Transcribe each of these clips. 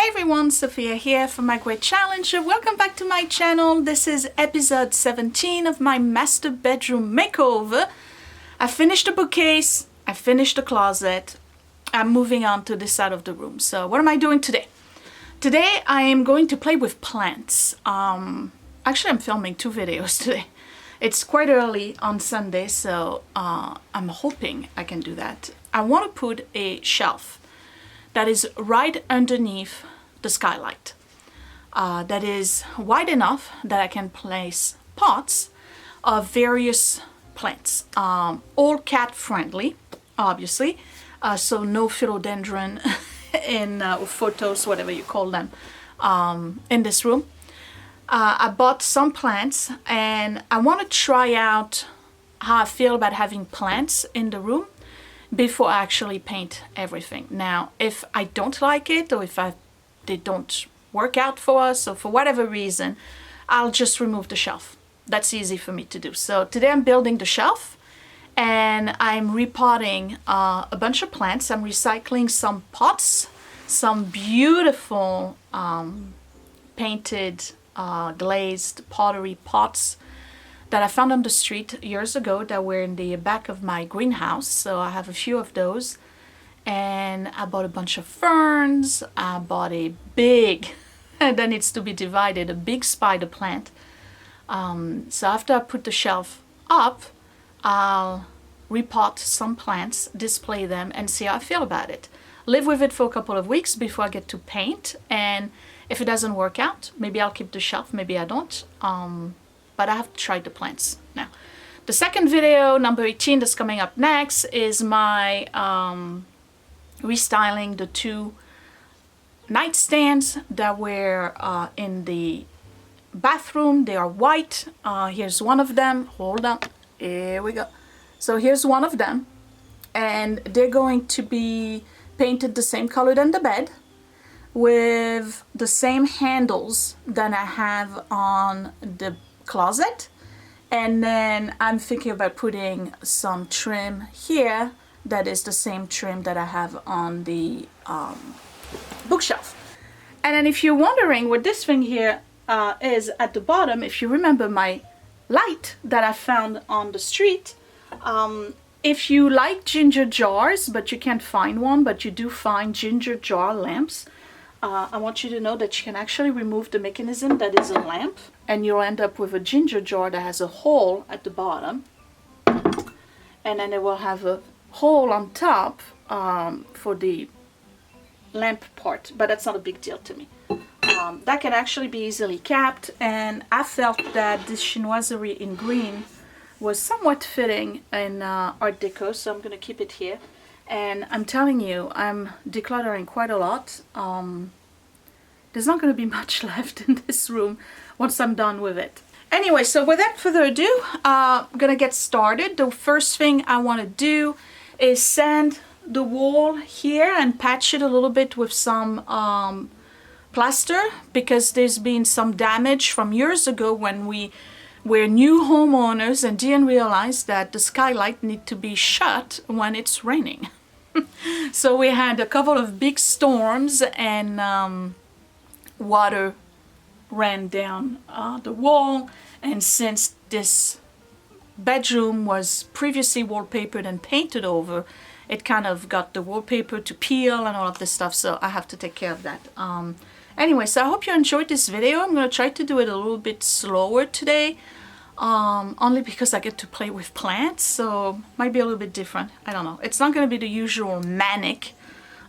Hey everyone, Sophia here from My Great Challenge. Welcome back to my channel. This is episode 17 of my master bedroom makeover. I finished the bookcase, I finished the closet. I'm moving on to this side of the room. So what am I doing today? Today I am going to play with plants. Actually I'm filming 2 videos today. It's quite early on Sunday, so I'm hoping I can do that. I want to put a shelf that is right underneath the skylight. That is wide enough that I can place pots of various plants. All cat friendly, obviously. So no philodendron in photos, whatever you call them, in this room. I bought some plants and I want to try out how I feel about having plants in the room before I actually paint everything. Now, if I don't like it, or if they don't work out for us, or for whatever reason, I'll just remove the shelf. That's easy for me to do. So today I'm building the shelf and I'm repotting a bunch of plants. I'm recycling some pots, some beautiful painted glazed pottery pots that I found on the street years ago that were in the back of my greenhouse. So I have a few of those. And I bought a bunch of ferns. I bought a big, that needs to be divided, a big spider plant. So after I put the shelf up, I'll repot some plants, display them, and see how I feel about it. Live with it for a couple of weeks before I get to paint. And if it doesn't work out, maybe I'll keep the shelf, maybe I don't. But I have to try the plants now. The second video, number 18, that's coming up next, is my restyling the 2 nightstands that were in the bathroom. They are white. Here's one of them. Hold on. Here we go. So here's one of them. And they're going to be painted the same color than the bed, with the same handles that I have on the closet. And then I'm thinking about putting some trim here that is the same trim that I have on the bookshelf. And then if you're wondering what this thing here is at the bottom, if you remember my light that I found on the street, if you like ginger jars but you can't find one, but you do find ginger jar lamps, I want you to know that you can actually remove the mechanism that is a lamp, and you'll end up with a ginger jar that has a hole at the bottom, and then it will have a hole on top for the lamp part, but that's not a big deal to me. That can actually be easily capped, and I felt that this chinoiserie in green was somewhat fitting in Art Deco, so I'm going to keep it here. And I'm telling you, I'm decluttering quite a lot. There's not going to be much left in this room once I'm done with it. Anyway, so without further ado, I'm going to get started. The first thing I want to do is sand the wall here and patch it a little bit with some plaster, because there's been some damage from years ago when we were new homeowners and didn't realize that the skylight need to be shut when it's raining. So we had a couple of big storms and water ran down the wall, and since this bedroom was previously wallpapered and painted over, it kind of got the wallpaper to peel and all of this stuff, so I have to take care of that. Anyway, so I hope you enjoyed this video. I'm going to try to do it a little bit slower today, only because I get to play with plants, so might be a little bit different. I don't know. It's not going to be the usual manic,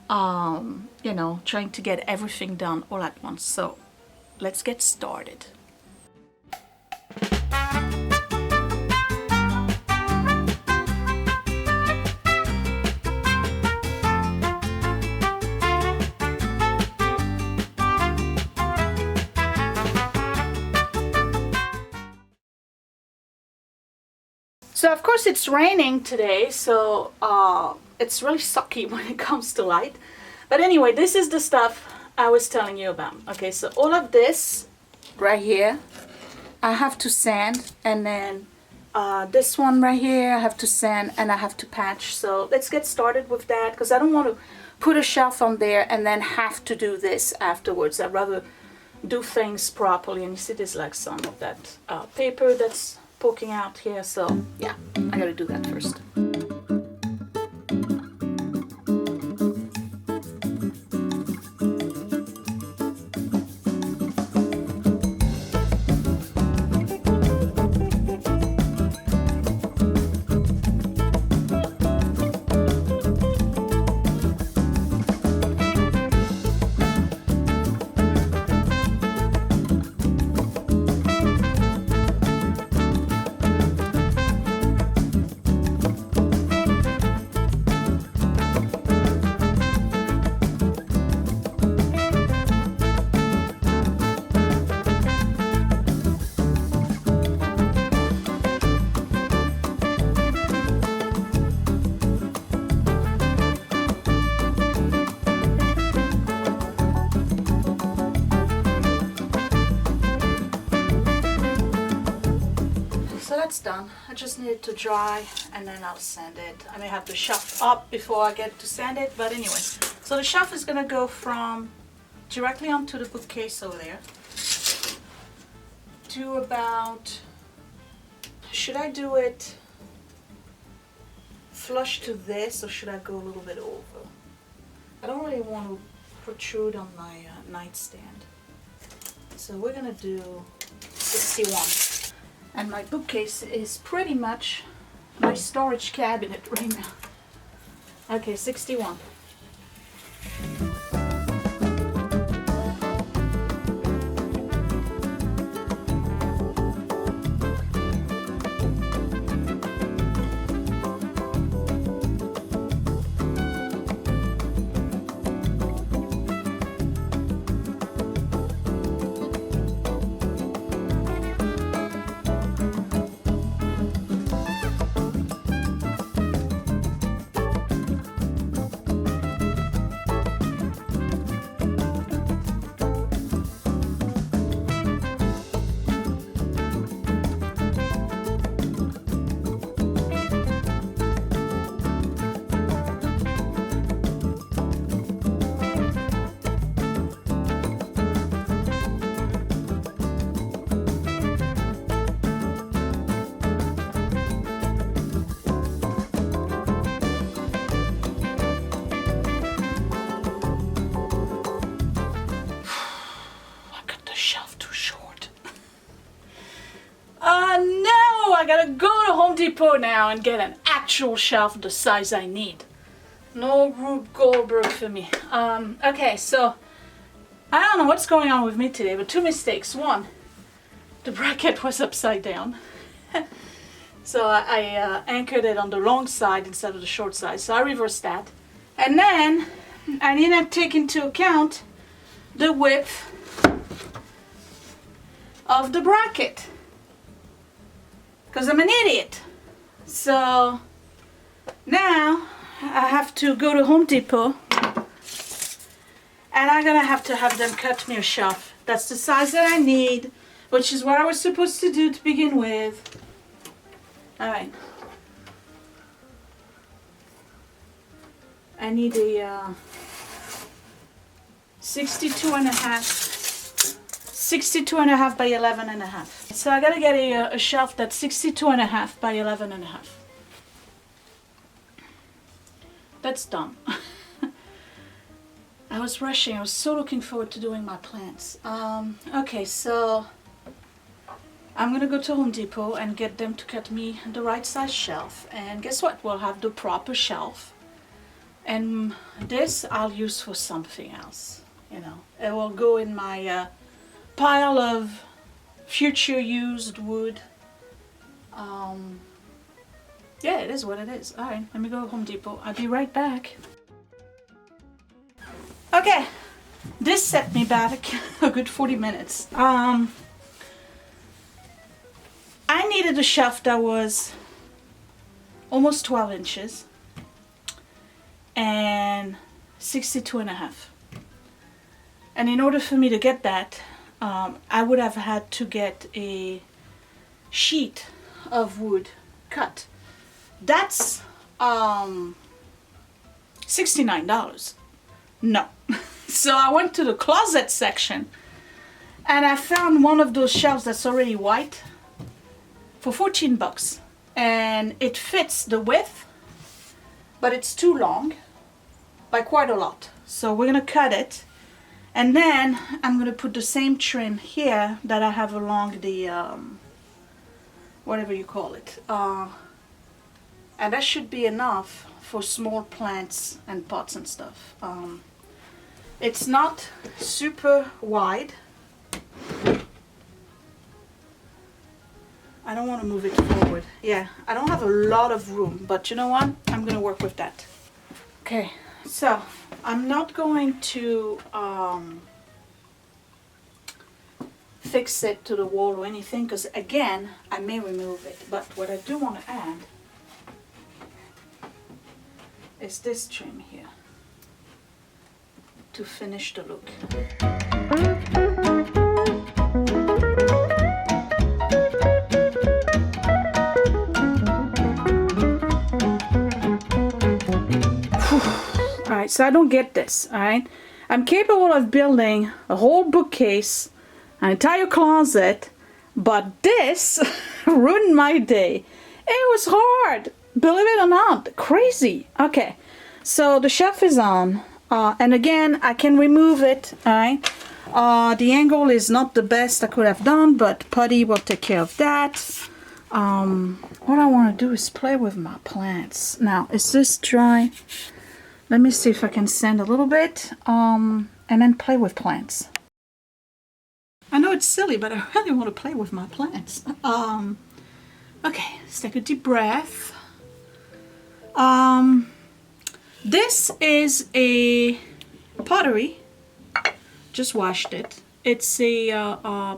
you know, trying to get everything done all at once. So let's get started. So of course it's raining today, so it's really sucky when it comes to light. But anyway, this is the stuff I was telling you about. Okay, so all of this right here, I have to sand and then This one right here I have to sand and I have to patch. So let's get started with that, because I don't want to put a shelf on there and then have to do this afterwards. I'd rather do things properly. And you see there's like some of that paper that's poking out here. So yeah, I gotta do that first. Done. I just need it to dry and then I'll sand it. I may have the shelf up before I get to sand it, but anyway. So the shelf is gonna go from directly onto the bookcase over there to about, should I do it flush to this or should I go a little bit over? I don't really want to protrude on my nightstand. So we're gonna do 61. And my bookcase is pretty much my storage cabinet right now. Okay, 61. I gotta go to Home Depot now and get an actual shelf the size I need. No Rube Goldberg for me. Okay, so I don't know what's going on with me today, but two mistakes. One, the bracket was upside down. So I anchored it on the long side instead of the short side, so I reversed that. And then I didn't take into account the width of the bracket, because I'm an idiot. So now I have to go to Home Depot and I'm gonna have to have them cut me a shelf that's the size that I need, which is what I was supposed to do to begin with. Alright, I need a 62 and a half by 11 and a half. So I gotta get a shelf that's 62 and a half by 11 and a half. That's dumb. I was rushing. I was so looking forward to doing my plants. Okay, so I'm gonna go to Home Depot and get them to cut me the right size shelf. And guess what? We'll have the proper shelf. And this I'll use for something else. You know, it will go in my pile of future used wood. Yeah, it is what it is. Alright, let me go to Home Depot. I'll be right back. Okay, this set me back a good 40 minutes. I needed a shelf that was almost 12 inches and 62 and a half. And in order for me to get that, I would have had to get a sheet of wood cut. That's $69. No. So I went to the closet section and I found one of those shelves that's already white for 14 bucks. And it fits the width, but it's too long by quite a lot. So we're gonna cut it. And then I'm gonna put the same trim here that I have along the, whatever you call it. And that should be enough for small plants and pots and stuff. It's not super wide. I don't want to move it forward. Yeah, I don't have a lot of room, but you know what? I'm gonna work with that. Okay, so I'm not going to fix it to the wall or anything, because again, I may remove it. But what I do want to add is this trim here to finish the look. Alright, so I don't get this, alright? I'm capable of building a whole bookcase, an entire closet, but this ruined my day. It was hard, believe it or not, crazy. Okay, so the shelf is on, and again, I can remove it, alright? The angle is not the best I could have done, but putty will take care of that. What I want to do is play with my plants. Now, is this dry? Let me see if I can sand a little bit, and then play with plants. I know it's silly, but I really want to play with my plants. Okay, let's take a deep breath. This is a pottery. Just washed it. It's a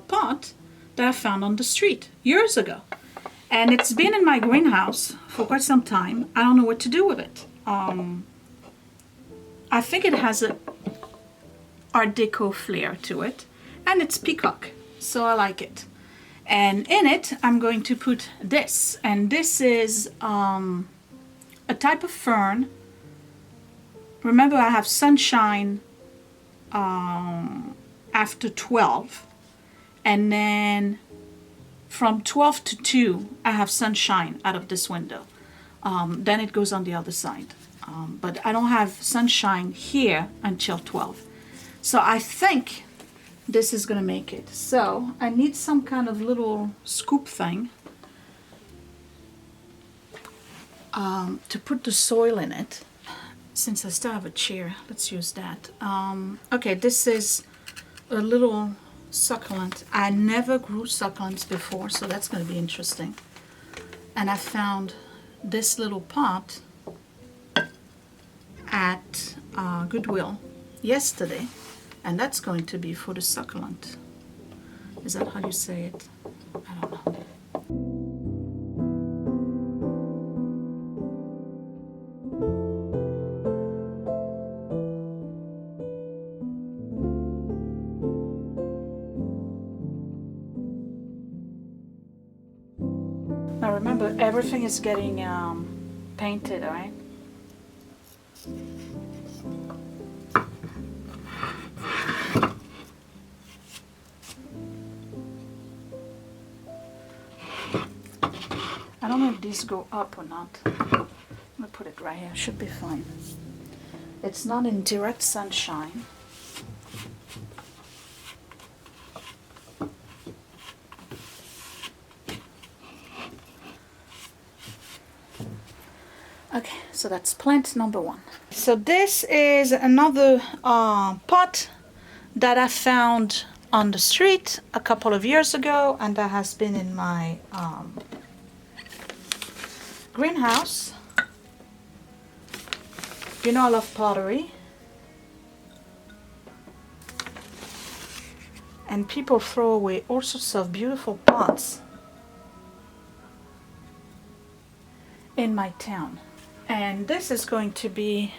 pot that I found on the street years ago. And it's been in my greenhouse for quite some time. I don't know what to do with it. I think it has a Art Deco flair to it. And it's peacock, so I like it. And in it, I'm going to put this. And this is a type of fern. Remember, I have sunshine after 12. And then from 12 to 2, I have sunshine out of this window. Then it goes on the other side. But I don't have sunshine here until 12. So I think this is gonna make it. So I need some kind of little scoop thing to put the soil in it. Since I still have a chair, let's use that. Okay, this is a little succulent. I never grew succulents before, so that's gonna be interesting. And I found this little pot at Goodwill yesterday, and that's going to be for the succulent. Is that how you say it? I don't know. Now remember, everything is getting painted, right? I don't know if these go up or not. I'm gonna put it right here, should be fine. It's not in direct sunshine. Okay, so that's plant number 1. So this is another pot that I found on the street a couple of years ago, and that has been in my greenhouse. You know I love pottery. And people throw away all sorts of beautiful pots in my town. And this is going to be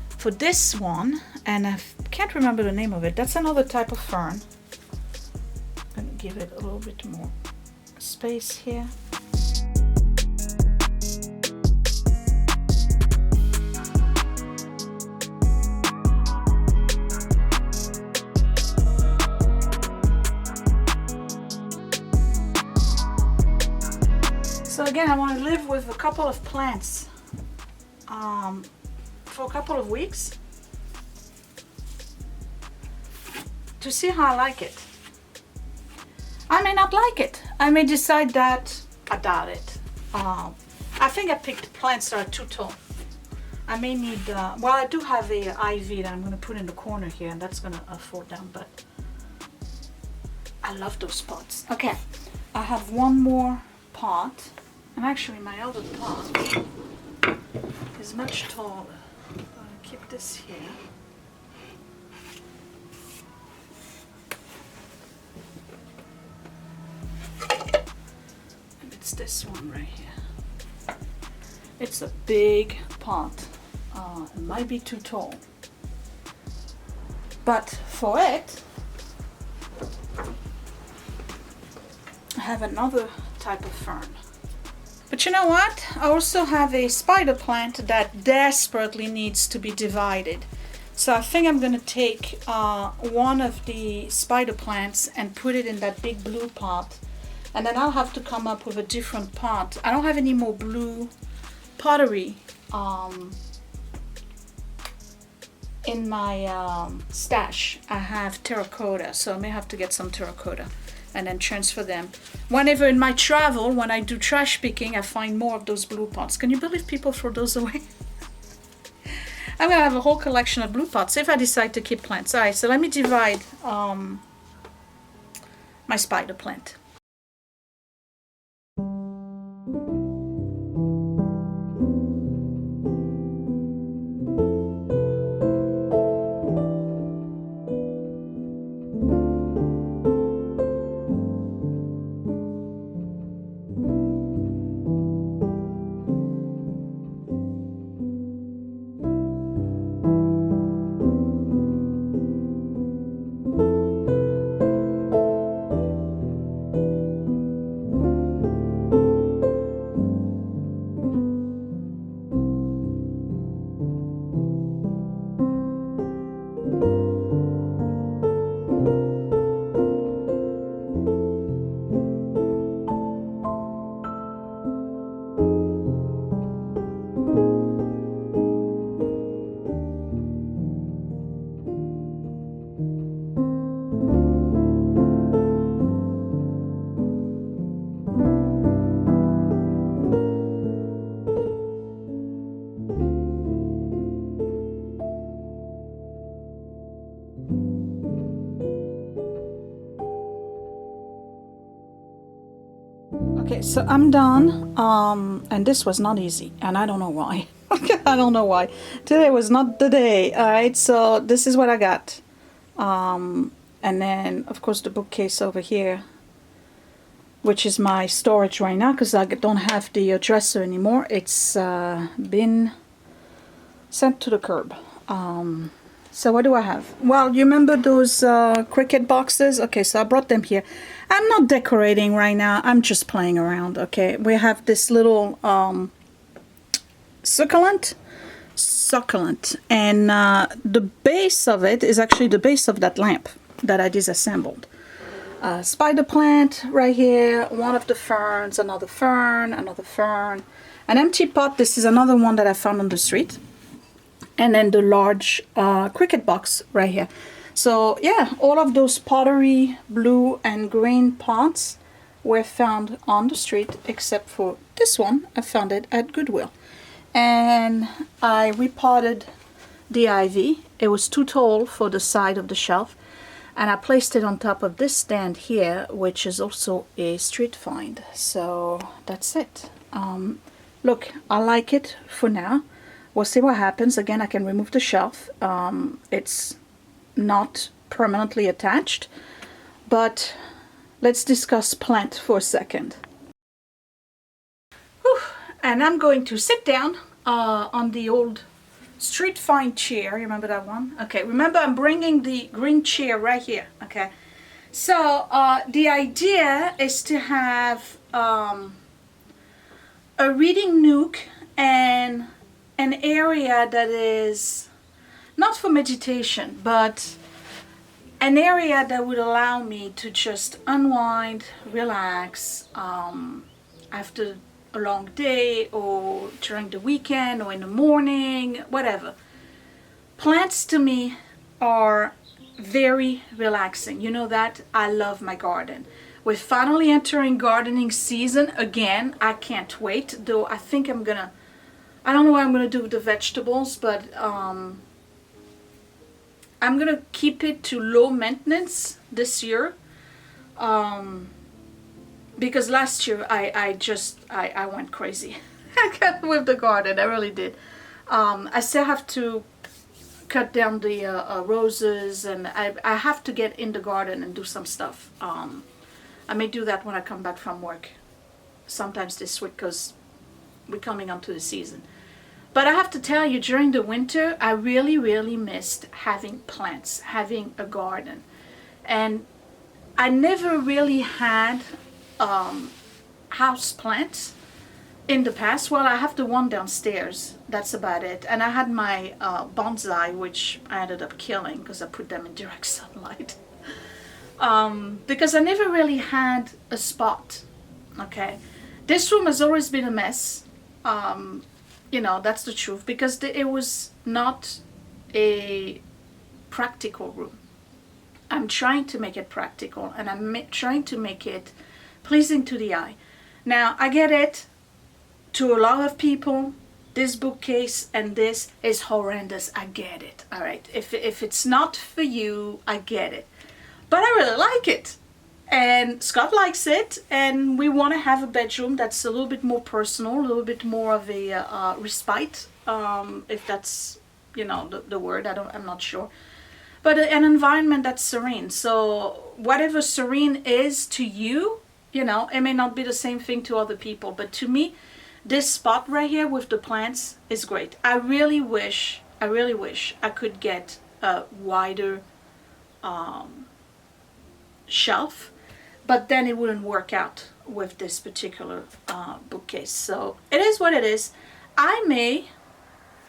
for this one, and I can't remember the name of it. That's another type of fern. I'm gonna give it a little bit more space here. again, I want to live with a couple of plants for a couple of weeks to see how I like it. I may not like it. I may decide that I doubt it. I think I picked plants that are too tall. I may need, well, I do have a ivy that I'm going to put in the corner here, and that's going to fall down, but I love those pots. Okay, I have one more pot, and actually my other pot is much taller. I'm going to keep this here. And it's this one right here. It's a big pot. It might be too tall, but for it, I have another type of fern. But you know what? I also have a spider plant that desperately needs to be divided. So I think I'm going to take one of the spider plants and put it in that big blue pot. And then I'll have to come up with a different pot. I don't have any more blue pottery in my stash. I have terracotta, so I may have to get some terracotta and then transfer them. Whenever in my travel, when I do trash picking, I find more of those blue pots. Can you believe people throw those away? I'm gonna have a whole collection of blue pots if I decide to keep plants. All right, so let me divide my spider plant. Okay, so I'm done, and this was not easy, and I don't know why. I don't know why. Today was not the day. All right, so this is what I got. And then, of course, the bookcase over here, which is my storage right now, because I don't have the dresser anymore. It's been sent to the curb. So what do I have? Well, you remember those Cricut boxes? Okay, so I brought them here. I'm not decorating right now. I'm just playing around, okay? We have this little succulent. And the base of it is actually the base of that lamp that I disassembled. Spider plant right here, one of the ferns, another fern, an empty pot. This is another one that I found on the street. And then the large Cricut box right here. So yeah, all of those pottery blue and green pots were found on the street, except for this one. I found it at Goodwill. And I repotted the ivy. It was too tall for the side of the shelf. And I placed it on top of this stand here, which is also a street find. So that's it. Look, I like it for now. We'll see what happens. Again, I can remove the shelf. It's not permanently attached, but let's discuss plant for a second. Whew. And I'm going to sit down on the old street find chair. Remember that one? Okay, remember I'm bringing the green chair right here. Okay, so the idea is to have a reading nook and an area that is not for meditation, but an area that would allow me to just unwind, relax after a long day or during the weekend or in the morning, whatever. Plants to me are very relaxing. You know that I love my garden. We're finally entering gardening season again. I can't wait, though I think I don't know what I'm gonna do with the vegetables, but I'm gonna keep it to low maintenance this year. Because last year I went crazy with the garden. I really did. I still have to cut down the roses, and I have to get in the garden and do some stuff. I may do that when I come back from work sometimes this week, because we're coming onto the season. But I have to tell you, during the winter I really missed having plants, having a garden. And I never really had house plants in the past. Well, I have the one downstairs, that's about it. And I had my bonsai, which I ended up killing because I put them in direct sunlight. Because I never really had a spot. Okay, this room has always been a mess. You know, that's the truth, because it was not a practical room. I'm trying to make it practical, and I'm trying to make it pleasing to the eye. Now, I get it. To a lot of people, this bookcase and this is horrendous. I get it. All right. If it's not for you, I get it. But I really like it. And Scott likes it. And we want to have a bedroom that's a little bit more personal, a little bit more of a respite. If that's, you know, the word. I'm not sure. But an environment that's serene. So whatever serene is to you, you know, it may not be the same thing to other people. But to me, this spot right here with the plants is great. I really wish I could get a wider shelf, but then it wouldn't work out with this particular bookcase. So it is what it is. I may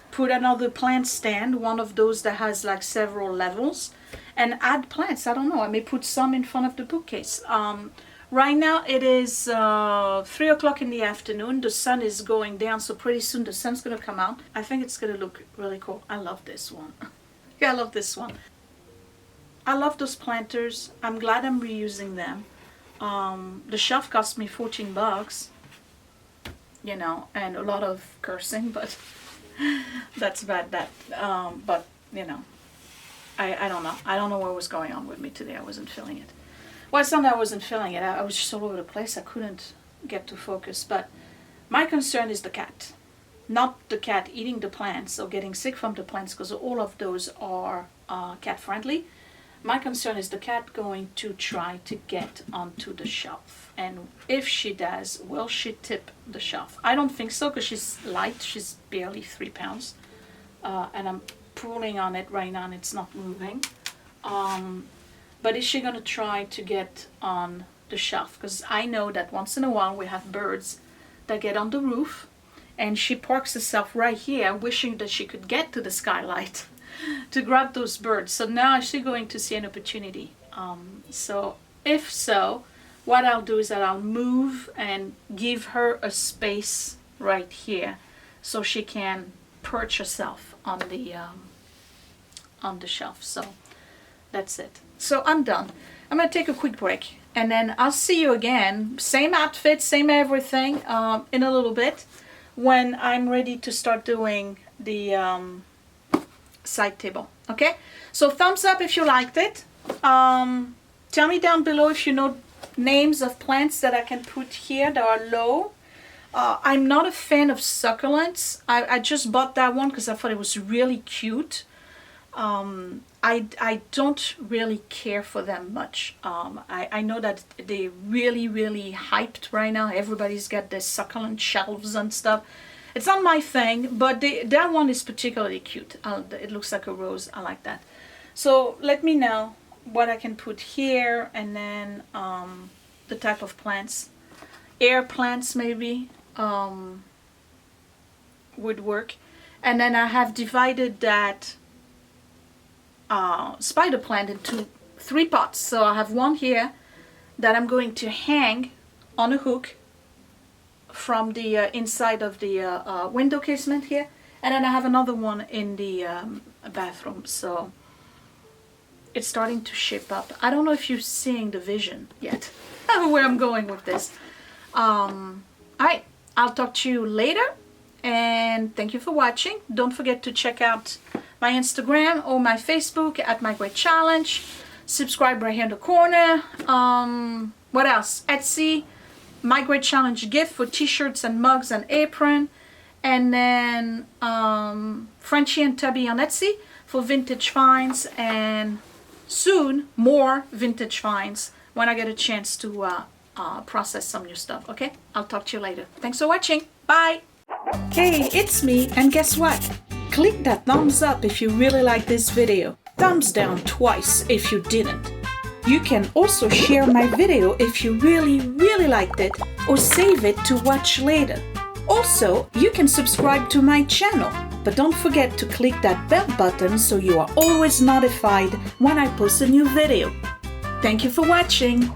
put another plant stand, one of those that has like several levels, and add plants. I don't know. I may put some in front of the bookcase. Right now it is 3 o'clock in the afternoon. The sun is going down, so pretty soon the sun's gonna come out. I think it's gonna look really cool. I love this one. Yeah, I love this one. I love those planters. I'm glad I'm reusing them. The shelf cost me $14, you know, and a lot of cursing, but that's bad. But you know, I don't know. I don't know what was going on with me today. I wasn't feeling it. Well, it's not that I wasn't feeling it. I was just all over the place. I couldn't get to focus. But my concern is the cat. Not the cat eating the plants or getting sick from the plants, because all of those are cat friendly. My concern is the cat going to try to get onto the shelf. And if she does, will she tip the shelf? I don't think so, because she's light. She's barely 3 pounds. And I'm pulling on it right now and it's not moving. But is she going to try to get on the shelf? Because I know that once in a while we have birds that get on the roof, and she parks herself right here wishing that she could get to the skylight to grab those birds. So now is she going to see an opportunity? So if so, what I'll do is that I'll move and give her a space right here so she can perch herself on the shelf. So that's it. So I'm done. I'm gonna take a quick break, and then I'll see you again, same outfit, same everything, in a little bit, when I'm ready to start doing the side table. Okay, so thumbs up if you liked it. Tell me down below if you know names of plants that I can put here that are low. I'm not a fan of succulents. I just bought that one because I thought it was really cute. I don't really care for them much. I know that they're really hyped right now. Everybody's got their succulent shelves and stuff. It's not my thing, but that one is particularly cute. It looks like a rose. I like that. So let me know what I can put here, and then the type of plants. Air plants maybe would work. And then I have divided that spider plant into 3 pots. So I have one here that I'm going to hang on a hook from the inside of the window casement here. And then I have another one in the bathroom. So it's starting to shape up. I don't know if you're seeing the vision yet, where I'm going with this. All right, I'll talk to you later. And thank you for watching. Don't forget to check out my Instagram or my Facebook at My Great Challenge. Subscribe right here in the corner. What else? Etsy, My Great Challenge gift for t-shirts and mugs and apron. And then Frenchie and Tubby on Etsy for vintage finds. And soon, more vintage finds when I get a chance to process some new stuff. Okay? I'll talk to you later. Thanks for watching. Bye! Hey, it's me, and guess what? Click that thumbs up if you really like this video. Thumbs down twice if you didn't. You can also share my video if you really liked it, or save it to watch later. Also, you can subscribe to my channel, but don't forget to click that bell button so you are always notified when I post a new video. Thank you for watching.